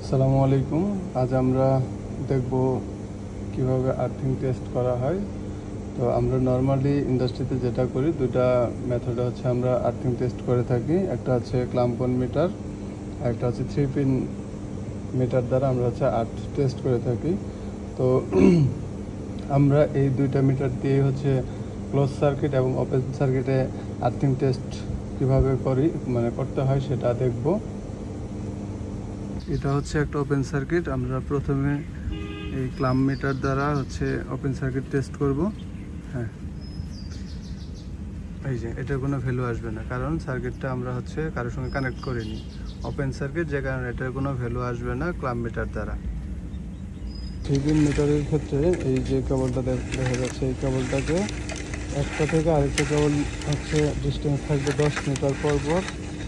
আসসালামু আলাইকুম। আজ আমরা দেখব কিভাবে আর্থিং টেস্ট করা হয়। তো আমরা নর্মালি ইন্ডাস্ট্রিতে যেটা করি, দুটা মেথডে হচ্ছে আমরা আর্থিং টেস্ট করে থাকি। একটা হচ্ছে ক্লাম্পন মিটার আর একটা হচ্ছে 3 পিন মিটার দ্বারা আমরা হচ্ছে আর্থ টেস্ট করে থাকি। তো আমরা এই দুইটা মিটার দিয়ে হচ্ছে ক্লোজ সার্কিট এবং ওপেন সার্কিটে আর্থিং টেস্ট কিভাবে করতে হয় সেটা দেখব। এটা হচ্ছে একটা ওপেন সার্কিট। আমরা প্রথমে এই ক্লাম্প মিটার দ্বারা হচ্ছে ওপেন সার্কিট টেস্ট করব। হ্যাঁ, এই যে এটার কোনো ভ্যালু আসবে না, কারণ সার্কিটটা আমরা হচ্ছে কারোর সঙ্গে কানেক্ট করিনি। ওপেন সার্কিট, যে কারণে এটার কোনো ভ্যালু আসবে না ক্লাম্প মিটার দ্বারা। 3 পিন মিটারের ক্ষেত্রে এই যে কেবলটা দেখা যাচ্ছে, এই কেবলটাকে একটা থেকে আরেকটা কেবল হচ্ছে ডিস্টেন্স থাকবে 10 মিটার পর পর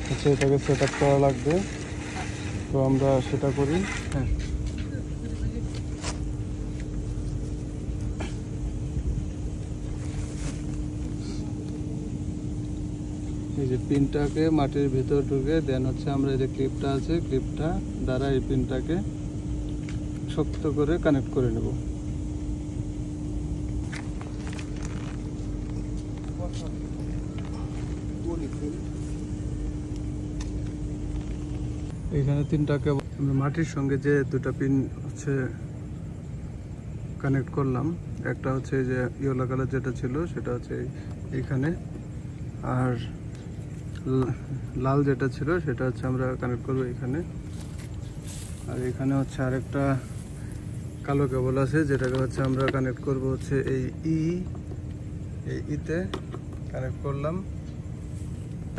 হচ্ছে এটাকে সেট আপ করা লাগবে। তো আমরা সেটা করি। হ্যাঁ, এই যে পিনটাকে মাটির ভিতর ঢুকে দেন হচ্ছে আমরা এই যে ক্লিপটা আছে, ক্লিপটা দ্বারা এই পিনটাকে শক্ত করে কানেক্ট করে নেব। এখানে তিনটাকে মাটির সঙ্গে যে দুটা পিন হচ্ছে কানেক্ট করলাম। একটা হচ্ছে যে ইয়েলো কালার যেটা ছিল সেটা হচ্ছে এইখানে, আর লাল যেটা ছিল সেটা হচ্ছে আমরা কানেক্ট করবো এখানে। আর এখানে হচ্ছে আরেকটা কালো কেবল আছে, যেটাকে হচ্ছে আমরা কানেক্ট করব হচ্ছে এই ইতে কানেক্ট করলাম।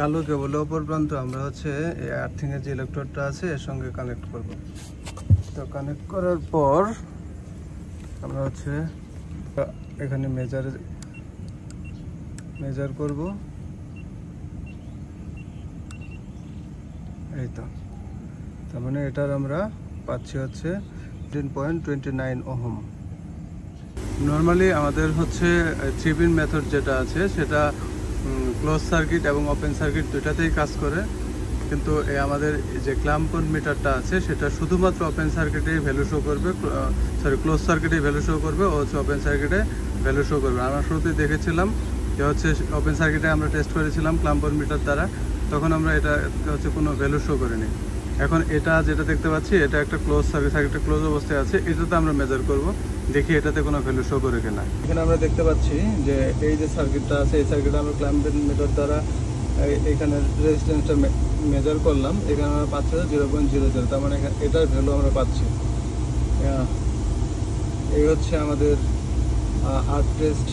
কালো কেবলের অপর প্রান্ত আমরা হচ্ছে এই আর্থিংয়ের যে ইলেকট্রোডটা আছে এর সঙ্গে কানেক্ট করব। তো কানেক্ট করার পর আমরা হচ্ছে এখানে মেজার করব। এই তো, তার মানে এটার আমরা পাচ্ছি হচ্ছে 10.29 ওহম। নর্মালি আমাদের হচ্ছে 3 পিন মেথড যেটা আছে সেটা ক্লোজ সার্কিট এবং ওপেন সার্কিট দুটাতেই কাজ করে, কিন্তু আমাদের যে ক্লাম্পন মিটারটা আছে সেটা শুধুমাত্র ওপেন সার্কিটেই ভ্যালু শো করবে, ক্লোজ সার্কিটেই ভ্যালু শো করবে, ও হচ্ছে ওপেন সার্কিটে ভ্যালু শো করবে। আমরা শুরুতেই দেখেছিলাম যে হচ্ছে ওপেন সার্কিটে আমরা টেস্ট করেছিলাম ক্লাম্পন মিটার দ্বারা, তখন আমরা এটা হচ্ছে কোনো ভ্যালু শো করিনি। এখন এটা যেটা দেখতে পাচ্ছি এটা একটা ক্লোজ সার্কিটটা ক্লোজ অবস্থায় আছে, এটাতে আমরা মেজার করব, দেখি এটাতে কোনো ভ্যালু শো করে কিনা। এখানে আমরা দেখতে পাচ্ছি যে এই যে সার্কিটটা আছে, এই সার্কিটটা আমরা ক্লাম্পন মিটার দ্বারা এখানে রেজিস্ট্যান্সটা মেজার করলাম। এখানে আমরা পাচ্ছি 0.00, তার মানে এটার ভ্যালু আমরা পাচ্ছি। এই হচ্ছে আমাদের আর্থ টেস্ট